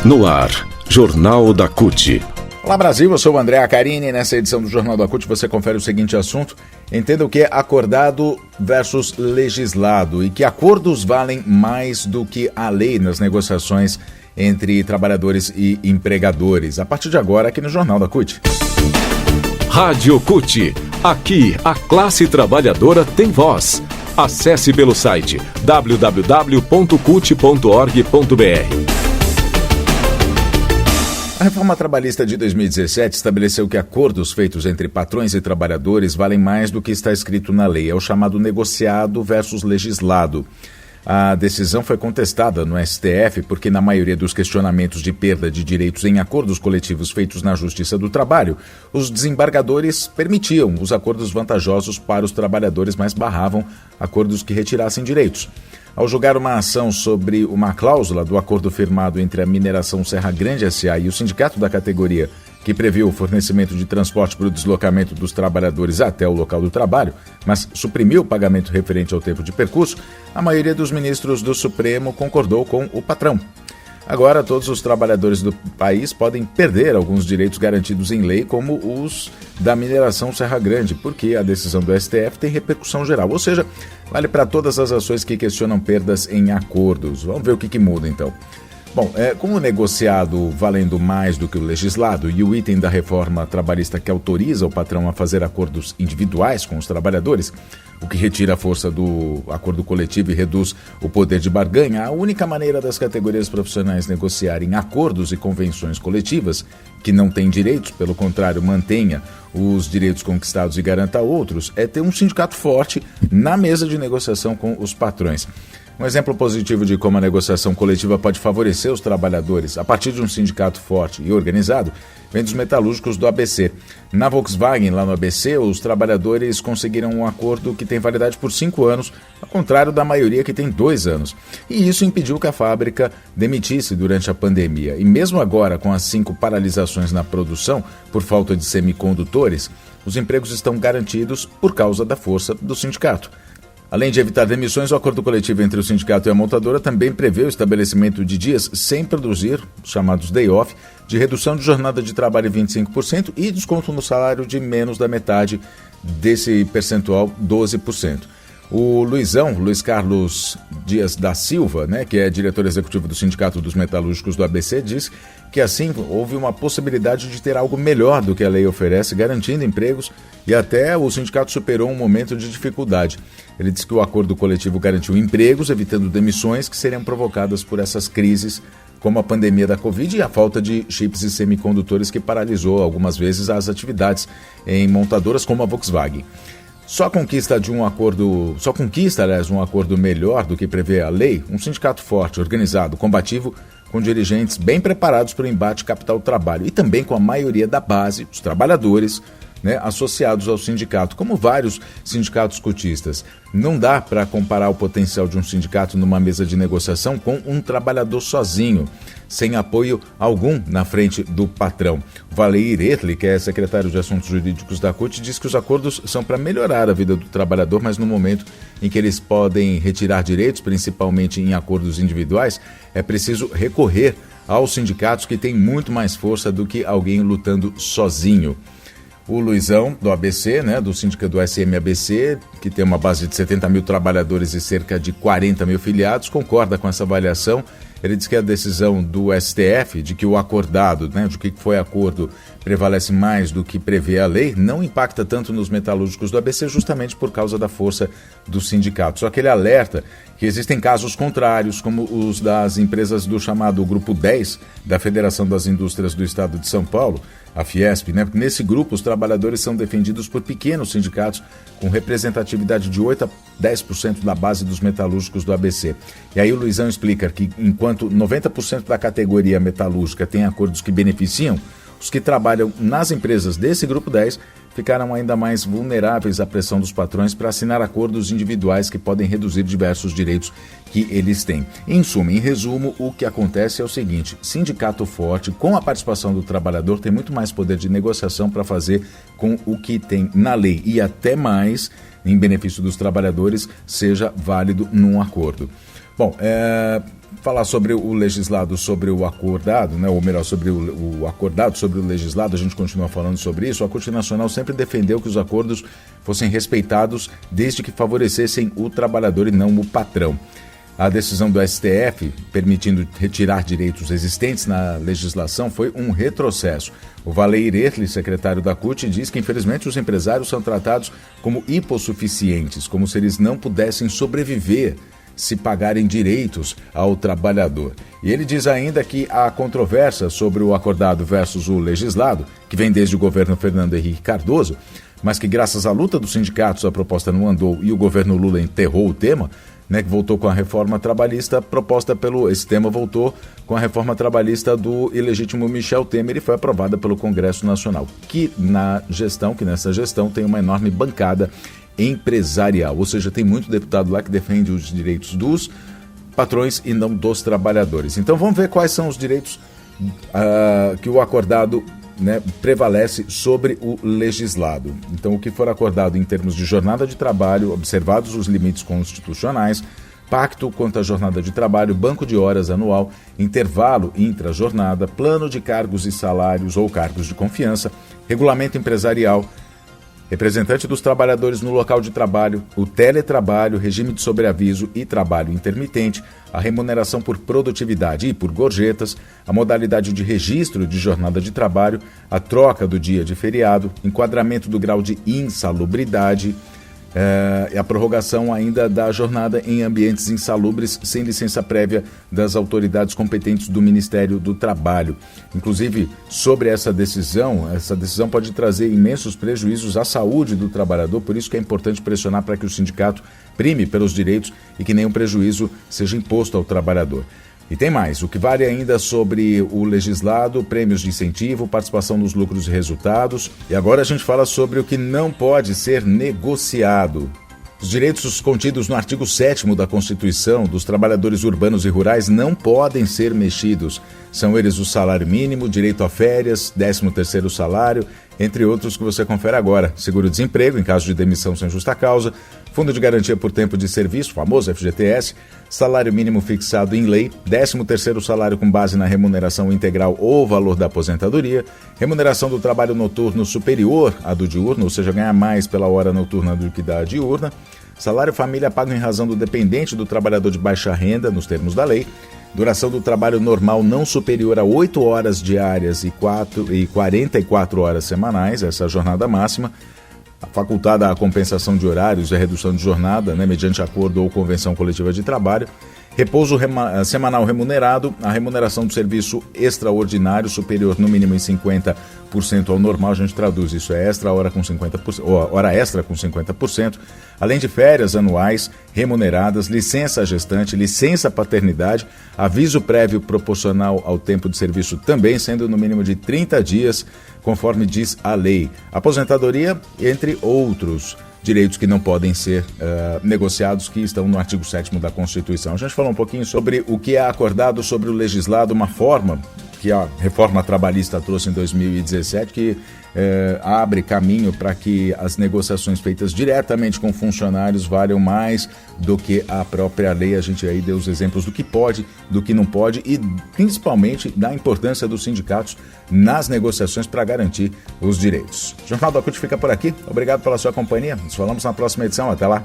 No ar, Jornal da CUT. Olá Brasil, eu sou o André Acarini e nessa edição do Jornal da CUT você confere o seguinte assunto: entenda o que é acordado versus legislado e que acordos valem mais do que a lei nas negociações entre trabalhadores e empregadores. A partir de agora aqui no Jornal da CUT. Rádio CUT. Aqui a classe trabalhadora tem voz. Acesse pelo site www.cut.org.br. A reforma trabalhista de 2017 estabeleceu que acordos feitos entre patrões e trabalhadores valem mais do que está escrito na lei. É o chamado negociado versus legislado. A decisão foi contestada no STF porque, na maioria dos questionamentos de perda de direitos em acordos coletivos feitos na Justiça do Trabalho, os desembargadores permitiam os acordos vantajosos para os trabalhadores, mas barravam acordos que retirassem direitos. Ao julgar uma ação sobre uma cláusula do acordo firmado entre a Mineração Serra Grande S.A. e o sindicato da categoria, que previu o fornecimento de transporte para o deslocamento dos trabalhadores até o local do trabalho, mas suprimiu o pagamento referente ao tempo de percurso, a maioria dos ministros do Supremo concordou com o patrão. Agora, todos os trabalhadores do país podem perder alguns direitos garantidos em lei, como os da Mineração Serra Grande, porque a decisão do STF tem repercussão geral, ou seja, vale para todas as ações que questionam perdas em acordos. Vamos ver o que muda então. Bom, com o negociado valendo mais do que o legislado e o item da reforma trabalhista que autoriza o patrão a fazer acordos individuais com os trabalhadores, o que retira a força do acordo coletivo e reduz o poder de barganha, a única maneira das categorias profissionais negociarem acordos e convenções coletivas que não têm direitos, pelo contrário, mantenha os direitos conquistados e garanta outros, é ter um sindicato forte na mesa de negociação com os patrões. Um exemplo positivo de como a negociação coletiva pode favorecer os trabalhadores a partir de um sindicato forte e organizado vem dos metalúrgicos do ABC. Na Volkswagen, lá no ABC, os trabalhadores conseguiram um acordo que tem validade por 5 anos, ao contrário da maioria que tem 2 anos. E isso impediu que a fábrica demitisse durante a pandemia. E mesmo agora, com as 5 paralisações na produção por falta de semicondutores, os empregos estão garantidos por causa da força do sindicato. Além de evitar demissões, o acordo coletivo entre o sindicato e a montadora também prevê o estabelecimento de dias sem produzir, chamados day off, de redução de jornada de trabalho em 25% e desconto no salário de menos da metade desse percentual, 12%. O Luiz Carlos Dias da Silva, que é diretor executivo do Sindicato dos Metalúrgicos do ABC, diz que assim houve uma possibilidade de ter algo melhor do que a lei oferece, garantindo empregos, e até o sindicato superou um momento de dificuldade. Ele diz que o acordo coletivo garantiu empregos, evitando demissões que seriam provocadas por essas crises, como a pandemia da Covid e a falta de chips e semicondutores que paralisou algumas vezes as atividades em montadoras como a Volkswagen. Só conquista um acordo melhor do que prevê a lei, um sindicato forte, organizado, combativo, com dirigentes bem preparados para o embate capital-trabalho e também com a maioria da base, os trabalhadores, associados ao sindicato, como vários sindicatos cotistas. Não dá para comparar o potencial de um sindicato numa mesa de negociação com um trabalhador sozinho, sem apoio algum na frente do patrão. Valeir Etli, que é secretário de Assuntos Jurídicos da CUT, diz que os acordos são para melhorar a vida do trabalhador, mas no momento em que eles podem retirar direitos, principalmente em acordos individuais, é preciso recorrer aos sindicatos que têm muito mais força do que alguém lutando sozinho. O Luizão, do ABC, do sindicato do SMABC, que tem uma base de 70 mil trabalhadores e cerca de 40 mil filiados, concorda com essa avaliação. Ele diz que a decisão do STF de que o acordado, de que foi acordo, prevalece mais do que prevê a lei, não impacta tanto nos metalúrgicos do ABC justamente por causa da força do sindicato. Só que ele alerta que existem casos contrários, como os das empresas do chamado Grupo 10, da Federação das Indústrias do Estado de São Paulo, a Fiesp, Nesse grupo, os trabalhadores são defendidos por pequenos sindicatos com representatividade de 8% a 10% da base dos metalúrgicos do ABC. E aí o Luizão explica que enquanto 90% da categoria metalúrgica tem acordos que beneficiam, os que trabalham nas empresas desse grupo 10 ficaram ainda mais vulneráveis à pressão dos patrões para assinar acordos individuais que podem reduzir diversos direitos que eles têm. Em suma, em resumo, o que acontece é o seguinte: sindicato forte, com a participação do trabalhador, tem muito mais poder de negociação para fazer com o que tem na lei e até mais, em benefício dos trabalhadores, seja válido num acordo. Bom, falar sobre o legislado, sobre o acordado, né? Ou melhor, sobre o acordado, sobre o legislado, a gente continua falando sobre isso. A Corte Nacional sempre defendeu que os acordos fossem respeitados desde que favorecessem o trabalhador e não o patrão. A decisão do STF, permitindo retirar direitos existentes na legislação, foi um retrocesso. O Valeir Erli, secretário da CUT, diz que, infelizmente, os empresários são tratados como hipossuficientes, como se eles não pudessem sobreviver se pagarem direitos ao trabalhador. E ele diz ainda que a controvérsia sobre o acordado versus o legislado, que vem desde o governo Fernando Henrique Cardoso, mas que graças à luta dos sindicatos a proposta não andou e o governo Lula enterrou o tema, né, que voltou com a reforma trabalhista proposta esse tema voltou com a reforma trabalhista do ilegítimo Michel Temer e foi aprovada pelo Congresso Nacional, que nessa gestão tem uma enorme bancada empresarial, ou seja, tem muito deputado lá que defende os direitos dos patrões e não dos trabalhadores. Então vamos ver quais são os direitos que o acordado, né, prevalece sobre o legislado. Então, o que for acordado em termos de jornada de trabalho, observados os limites constitucionais, pacto quanto à jornada de trabalho, banco de horas anual, intervalo intra-jornada, plano de cargos e salários ou cargos de confiança, regulamento empresarial, representante dos trabalhadores no local de trabalho, o teletrabalho, regime de sobreaviso e trabalho intermitente, a remuneração por produtividade e por gorjetas, a modalidade de registro de jornada de trabalho, a troca do dia de feriado, enquadramento do grau de insalubridade, e a prorrogação ainda da jornada em ambientes insalubres sem licença prévia das autoridades competentes do Ministério do Trabalho. Inclusive, sobre essa decisão pode trazer imensos prejuízos à saúde do trabalhador, por isso que é importante pressionar para que o sindicato prime pelos direitos e que nenhum prejuízo seja imposto ao trabalhador. E tem mais, o que vale ainda sobre o legislado, prêmios de incentivo, participação nos lucros e resultados. E agora a gente fala sobre o que não pode ser negociado. Os direitos contidos no artigo 7º da Constituição dos trabalhadores urbanos e rurais não podem ser mexidos. São eles o salário mínimo, direito a férias, 13º salário, entre outros que você confere agora. Seguro-desemprego, em caso de demissão sem justa causa, Fundo de Garantia por Tempo de Serviço, famoso FGTS, salário mínimo fixado em lei, 13º salário com base na remuneração integral ou valor da aposentadoria, remuneração do trabalho noturno superior à do diurno, ou seja, ganhar mais pela hora noturna do que da diurna, salário família pago em razão do dependente do trabalhador de baixa renda, nos termos da lei, duração do trabalho normal não superior a 8 horas diárias e 44 horas semanais, essa é a jornada máxima, facultada a compensação de horários e a redução de jornada, né, mediante acordo ou convenção coletiva de trabalho, repouso semanal remunerado, a remuneração do serviço extraordinário superior no mínimo em 50% ao normal, a gente traduz isso, é extra hora com 50%, hora extra com 50%, além de férias anuais remuneradas, licença gestante, licença paternidade, aviso prévio proporcional ao tempo de serviço também, sendo no mínimo de 30 dias, conforme diz a lei. Aposentadoria, entre outros direitos que não podem ser negociados, que estão no artigo 7º da Constituição. A gente falou um pouquinho sobre o que é acordado sobre o legislado, uma forma que a reforma trabalhista trouxe em 2017, que abre caminho para que as negociações feitas diretamente com funcionários valham mais do que a própria lei. A gente aí deu os exemplos do que pode, do que não pode e principalmente da importância dos sindicatos nas negociações para garantir os direitos. O Jornal da CUT fica por aqui. Obrigado pela sua companhia. Nos falamos na próxima edição. Até lá.